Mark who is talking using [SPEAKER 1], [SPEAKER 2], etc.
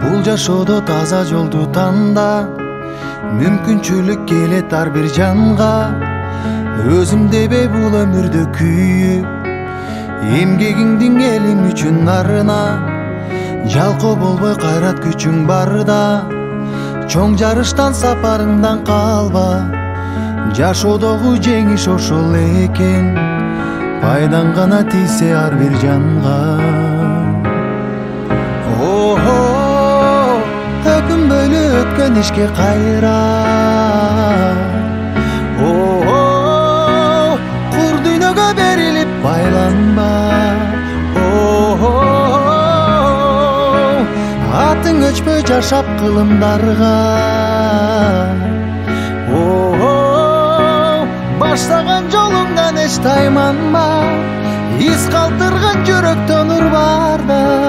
[SPEAKER 1] Бул жашоодо таза жолду танда, мүмкүнчүлүк келет ар бир жанга. Өзүм дебей бул өмүрдө күйүп, эмгегиңдин элим үчүн арына. Жалкоо болбой кайрат күчүң барда, чоң жарыштан сапарыңдан калба. Жашоодогу жеңиш ошол экен, пайдаң гана тийсе ар бир жанга. Өкүнбөйлү өткөн ишке кайра, кур дүйнөгө берилип байланба. Атың өчпөй жашап кылымдарга, баштаган жолуңдан эч тайманма. Из калтырган жүрөктө нур барда.